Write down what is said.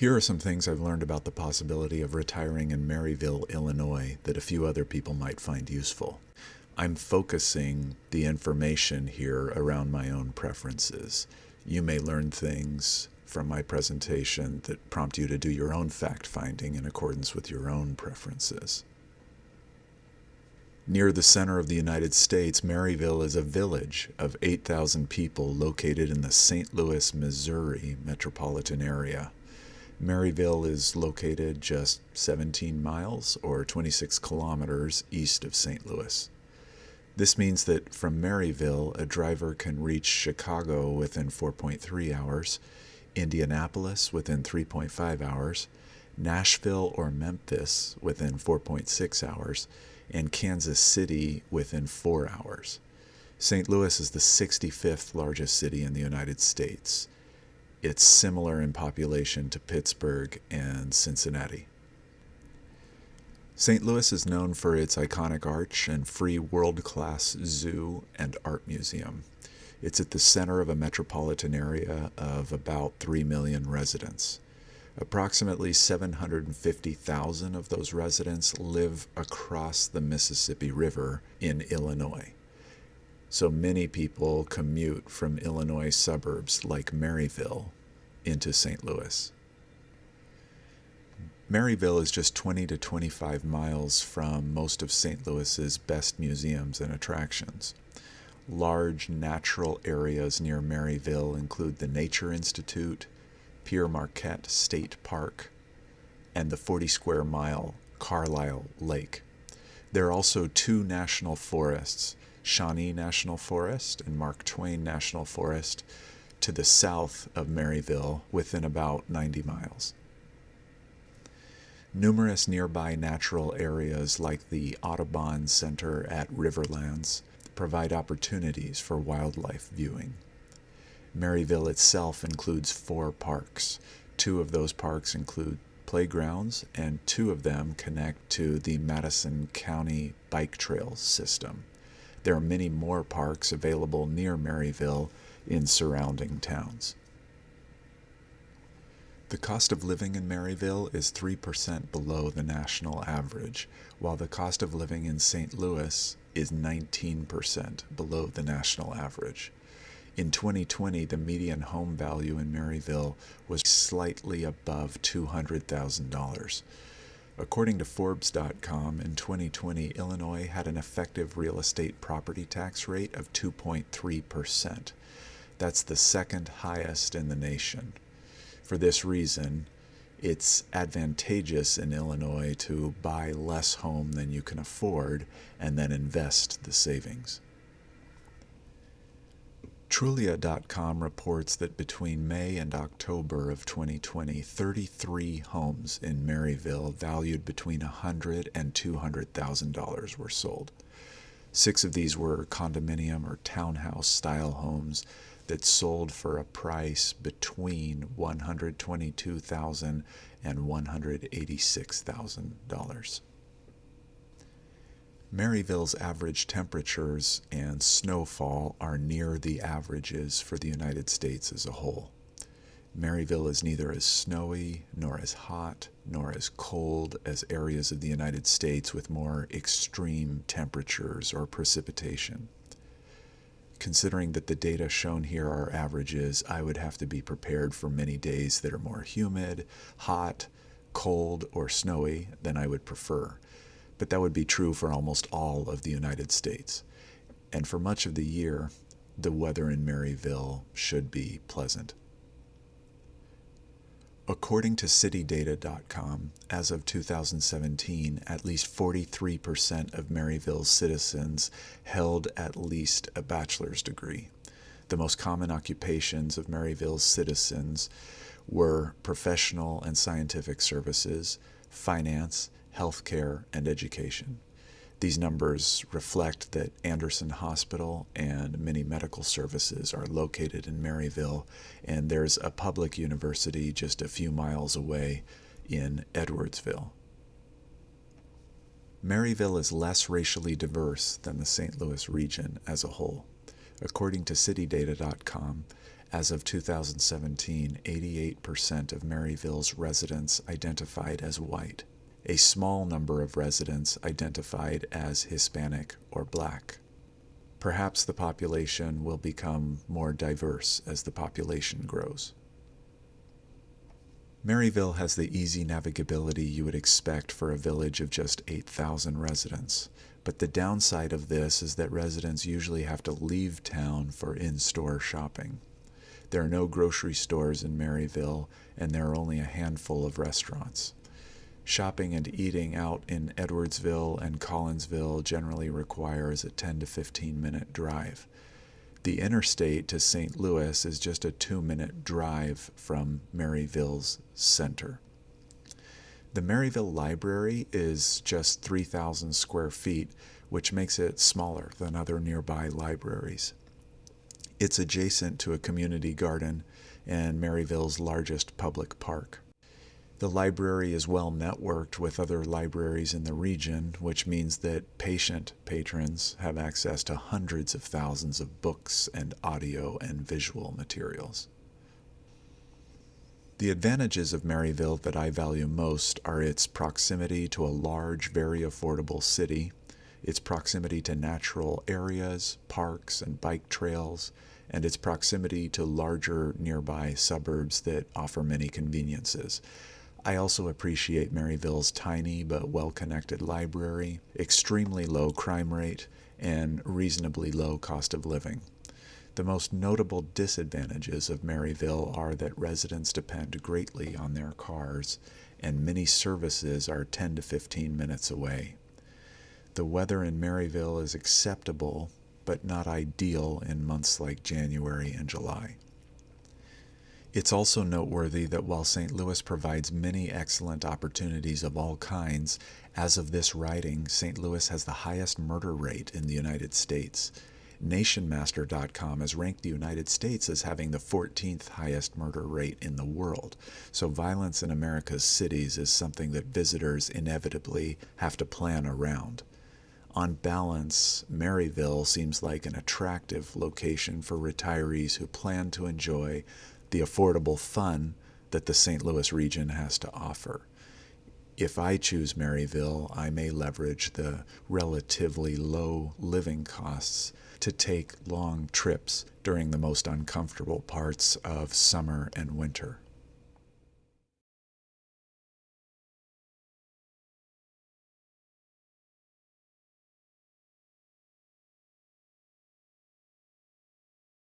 Here are some things I've learned about the possibility of retiring in Maryville, Illinois that a few other people might find useful. I'm focusing the information here around my own preferences. You may learn things from my presentation that prompt you to do your own fact-finding in accordance with your own preferences. Near the center of the United States, Maryville is a village of 8,000 people located in the St. Louis, Missouri metropolitan area. Maryville is located just 17 miles or 26 kilometers east of St. Louis. This means that from Maryville, a driver can reach Chicago within 4.3 hours, Indianapolis within 3.5 hours, Nashville or Memphis within 4.6 hours, and Kansas City within 4 hours. St. Louis is the 65th largest city in the United States. It's similar in population to Pittsburgh and Cincinnati. St. Louis is known for its iconic arch and free world-class zoo and art museum. It's at the center of a metropolitan area of about 3 million residents. Approximately 750,000 of those residents live across the Mississippi River in Illinois. So many people commute from Illinois suburbs like Maryville into St. Louis. Maryville is just 20 to 25 miles from most of St. Louis's best museums and attractions. Large natural areas near Maryville include the Nature Institute, Pierre Marquette State Park, and the 40-square-mile Carlisle Lake. There are also 2 national forests, Shawnee National Forest and Mark Twain National Forest, to the south of Maryville within about 90 miles. Numerous nearby natural areas like the Audubon Center at Riverlands provide opportunities for wildlife viewing. Maryville itself includes 4 parks. 2 of those parks include playgrounds, and 2 of them connect to the Madison County Bike Trail system. There are many more parks available near Maryville in surrounding towns. The cost of living in Maryville is 3% below the national average, while the cost of living in St. Louis is 19% below the national average. In 2020, the median home value in Maryville was slightly above $200,000. According to Forbes.com, in 2020, Illinois had an effective real estate property tax rate of 2.3%. That's the second highest in the nation. For this reason, it's advantageous in Illinois to buy less home than you can afford and then invest the savings. Trulia.com reports that between May and October of 2020, 33 homes in Maryville valued between $100,000 and $200,000 were sold. 6 of these were condominium or townhouse-style homes that sold for a price between $122,000 and $186,000. Maryville's average temperatures and snowfall are near the averages for the United States as a whole. Maryville is neither as snowy, nor as hot, nor as cold as areas of the United States with more extreme temperatures or precipitation. Considering that the data shown here are averages, I would have to be prepared for many days that are more humid, hot, cold, or snowy than I would prefer. But that would be true for almost all of the United States. And for much of the year, the weather in Maryville should be pleasant. According to citydata.com, as of 2017, at least 43% of Maryville's citizens held at least a bachelor's degree. The most common occupations of Maryville's citizens were professional and scientific services, finance, healthcare, and education. These numbers reflect that Anderson Hospital and many medical services are located in Maryville, and there's a public university just a few miles away in Edwardsville. Maryville is less racially diverse than the St. Louis region as a whole. According to citydata.com, As of 2017, 88% of Maryville's residents identified as white. A small number of residents identified as Hispanic or Black. Perhaps the population will become more diverse as the population grows. Maryville has the easy navigability you would expect for a village of just 8,000 residents, but the downside of this is that residents usually have to leave town for in-store shopping. There are no grocery stores in Maryville, and there are only a handful of restaurants. Shopping and eating out in Edwardsville and Collinsville generally requires a 10 to 15 minute drive. The interstate to St. Louis is just a 2-minute drive from Maryville's center. The Maryville Library is just 3,000 square feet, which makes it smaller than other nearby libraries. It's adjacent to a community garden and Maryville's largest public park. The library is well networked with other libraries in the region, which means that patient patrons have access to hundreds of thousands of books and audio and visual materials. The advantages of Maryville that I value most are its proximity to a large, very affordable city, its proximity to natural areas, parks, and bike trails, and its proximity to larger nearby suburbs that offer many conveniences. I also appreciate Maryville's tiny but well-connected library, extremely low crime rate, and reasonably low cost of living. The most notable disadvantages of Maryville are that residents depend greatly on their cars, and many services are 10 to 15 minutes away. The weather in Maryville is acceptable, but not ideal in months like January and July. It's also noteworthy that while St. Louis provides many excellent opportunities of all kinds, as of this writing, St. Louis has the highest murder rate in the United States. NationMaster.com has ranked the United States as having the 14th highest murder rate in the world, so violence in America's cities is something that visitors inevitably have to plan around. On balance, Maryville seems like an attractive location for retirees who plan to enjoy the affordable fun that the St. Louis region has to offer. If I choose Maryville, I may leverage the relatively low living costs to take long trips during the most uncomfortable parts of summer and winter.